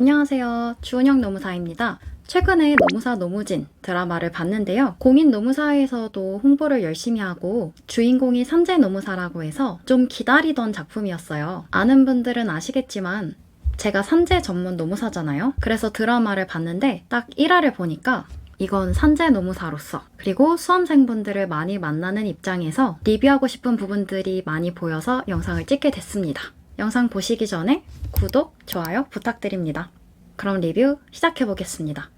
안녕하세요. 주은영 노무사입니다. 최근에 노무사 노무진 드라마를 봤는데요. 공인 노무사에서도 홍보를 열심히 하고 주인공이 산재 노무사라고 해서 좀 기다리던 작품이었어요. 아는 분들은 아시겠지만 제가 산재 전문 노무사잖아요. 그래서 드라마를 봤는데 딱 1화를 보니까 이건 산재 노무사로서 그리고 수험생분들을 많이 만나는 입장에서 리뷰하고 싶은 부분들이 많이 보여서 영상을 찍게 됐습니다. 영상 보시기 전에 구독, 좋아요 부탁드립니다. 그럼 리뷰 시작해보겠습니다.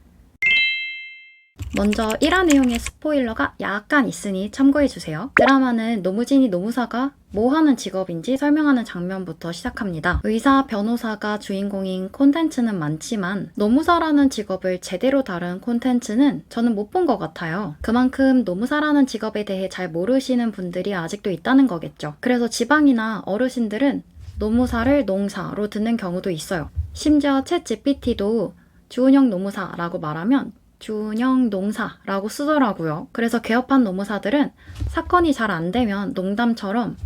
먼저 1화 내용의 스포일러가 약간 있으니 참고해주세요. 드라마는 노무진이 노무사가 뭐 하는 직업인지 설명하는 장면부터 시작합니다. 의사, 변호사가 주인공인 콘텐츠는 많지만 노무사라는 직업을 제대로 다룬 콘텐츠는 저는 못 본 것 같아요. 그만큼 노무사라는 직업에 대해 잘 모르시는 분들이 아직도 있다는 거겠죠. 그래서 지방이나 어르신들은 노무사를 농사로 듣는 경우도 있어요. 심지어 챗 GPT도 주은영 노무사라고 말하면 주은영 농사라고 쓰더라고요. 그래서 개업한 노무사들은 사건이 잘 안 되면 농담처럼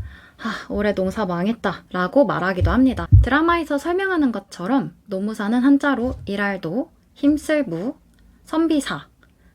올해 농사 망했다 라고 말하기도 합니다. 드라마에서 설명하는 것처럼 노무사는 한자로 일할도, 힘쓸 무, 선비사,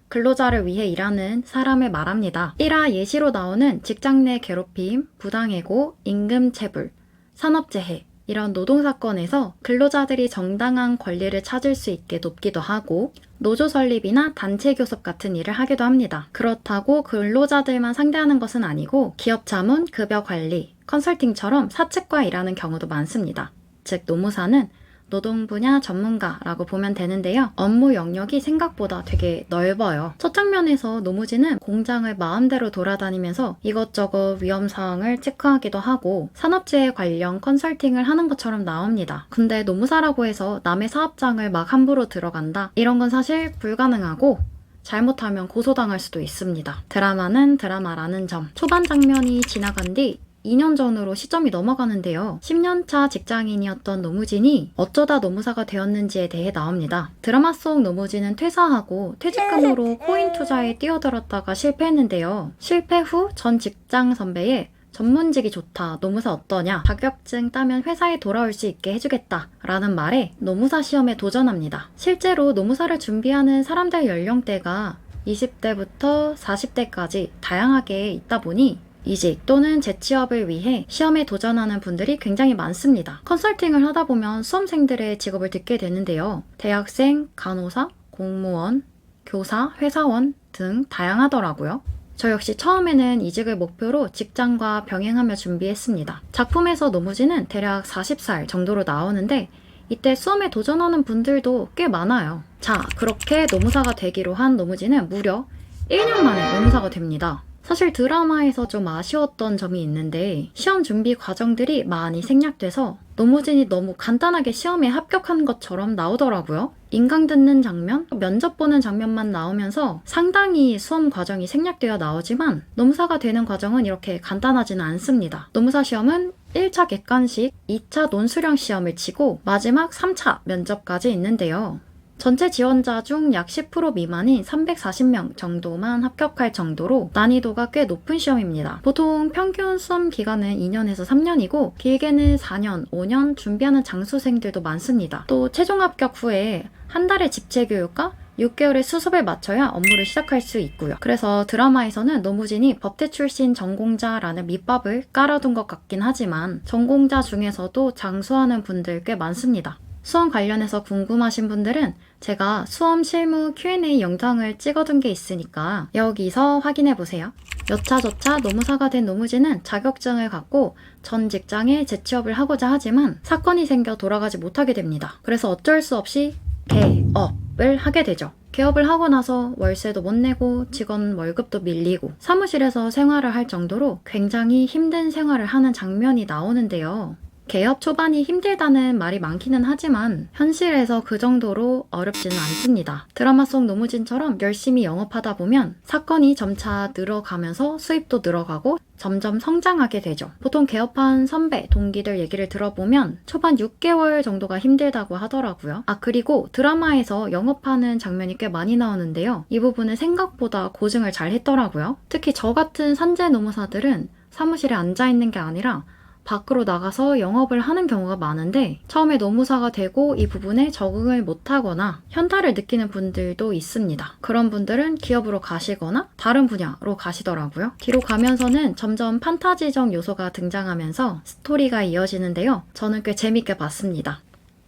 근로자를 위해 일하는 사람을 말합니다. 1화 예시로 나오는 직장 내 괴롭힘, 부당해고, 임금체불, 산업재해 이런 노동사건에서 근로자들이 정당한 권리를 찾을 수 있게 돕기도 하고 노조 설립이나 단체 교섭 같은 일을 하기도 합니다. 그렇다고 근로자들만 상대하는 것은 아니고 기업 자문, 급여 관리, 컨설팅처럼 사측과 일하는 경우도 많습니다. 즉 노무사는 노동 분야 전문가라고 보면 되는데요. 업무 영역이 생각보다 되게 넓어요. 첫 장면에서 노무진은 공장을 마음대로 돌아다니면서 이것저것 위험사항을 체크하기도 하고 산업재해 관련 컨설팅을 하는 것처럼 나옵니다. 근데 노무사라고 해서 남의 사업장을 막 함부로 들어간다? 이런 건 사실 불가능하고 잘못하면 고소당할 수도 있습니다. 드라마는 드라마라는 점. 초반 장면이 지나간 뒤 2년 전으로 시점이 넘어가는데요. 10년차 직장인이었던 노무진이 어쩌다 노무사가 되었는지에 대해 나옵니다. 드라마 속 노무진은 퇴사하고 퇴직금으로 코인 투자에 뛰어들었다가 실패했는데요. 실패 후 전 직장 선배의 전문직이 좋다, 노무사 어떠냐, 자격증 따면 회사에 돌아올 수 있게 해주겠다 라는 말에 노무사 시험에 도전합니다. 실제로 노무사를 준비하는 사람들 연령대가 20대부터 40대까지 다양하게 있다 보니 이직 또는 재취업을 위해 시험에 도전하는 분들이 굉장히 많습니다. 컨설팅을 하다 보면 수험생들의 직업을 듣게 되는데요. 대학생, 간호사, 공무원, 교사, 회사원 등 다양하더라고요. 저 역시 처음에는 이직을 목표로 직장과 병행하며 준비했습니다. 작품에서 노무진은 대략 40살 정도로 나오는데 이때 수험에 도전하는 분들도 꽤 많아요. 자, 그렇게 노무사가 되기로 한 노무진은 무려 1년 만에 노무사가 됩니다. 사실 드라마에서 좀 아쉬웠던 점이 있는데 시험 준비 과정들이 많이 생략돼서 노무진이 너무 간단하게 시험에 합격한 것처럼 나오더라고요. 인강 듣는 장면, 면접 보는 장면만 나오면서 상당히 수험 과정이 생략되어 나오지만 노무사가 되는 과정은 이렇게 간단하지는 않습니다. 노무사 시험은 1차 객관식, 2차 논수령 시험을 치고 마지막 3차 면접까지 있는데요. 전체 지원자 중 약 10% 미만인 340명 정도만 합격할 정도로 난이도가 꽤 높은 시험입니다. 보통 평균 수험 기간은 2년에서 3년이고 길게는 4년, 5년 준비하는 장수생들도 많습니다. 또 최종 합격 후에 한 달의 집체 교육과 6개월의 수습을 마쳐야 업무를 시작할 수 있고요. 그래서 드라마에서는 노무진이 법대 출신 전공자라는 밑밥을 깔아둔 것 같긴 하지만 전공자 중에서도 장수하는 분들 꽤 많습니다. 수험 관련해서 궁금하신 분들은 제가 수험 실무 Q&A 영상을 찍어둔 게 있으니까 여기서 확인해보세요. 여차저차 노무사가 된 노무진은 자격증을 갖고 전 직장에 재취업을 하고자 하지만 사건이 생겨 돌아가지 못하게 됩니다. 그래서 어쩔 수 없이 개업을 하게 되죠. 개업을 하고 나서 월세도 못 내고 직원 월급도 밀리고 사무실에서 생활을 할 정도로 굉장히 힘든 생활을 하는 장면이 나오는데요. 개업 초반이 힘들다는 말이 많기는 하지만 현실에서 그 정도로 어렵지는 않습니다. 드라마 속 노무진처럼 열심히 영업하다 보면 사건이 점차 늘어가면서 수입도 늘어가고 점점 성장하게 되죠. 보통 개업한 선배, 동기들 얘기를 들어보면 초반 6개월 정도가 힘들다고 하더라고요. 그리고 드라마에서 영업하는 장면이 꽤 많이 나오는데요. 이 부분은 생각보다 고증을 잘 했더라고요. 특히 저 같은 산재 노무사들은 사무실에 앉아있는 게 아니라 밖으로 나가서 영업을 하는 경우가 많은데 처음에 노무사가 되고 이 부분에 적응을 못하거나 현타를 느끼는 분들도 있습니다. 그런 분들은 기업으로 가시거나 다른 분야로 가시더라고요. 뒤로 가면서는 점점 판타지적 요소가 등장하면서 스토리가 이어지는데요. 저는 꽤 재밌게 봤습니다.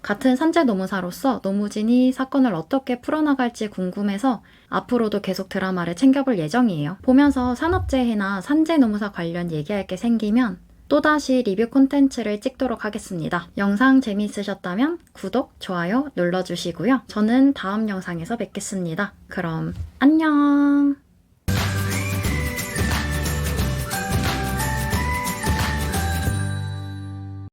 같은 산재노무사로서 노무진이 사건을 어떻게 풀어나갈지 궁금해서 앞으로도 계속 드라마를 챙겨볼 예정이에요. 보면서 산업재해나 산재노무사 관련 얘기할 게 생기면 또다시 리뷰 콘텐츠를 찍도록 하겠습니다. 영상 재미있으셨다면 구독, 좋아요 눌러주시고요. 저는 다음 영상에서 뵙겠습니다. 그럼 안녕!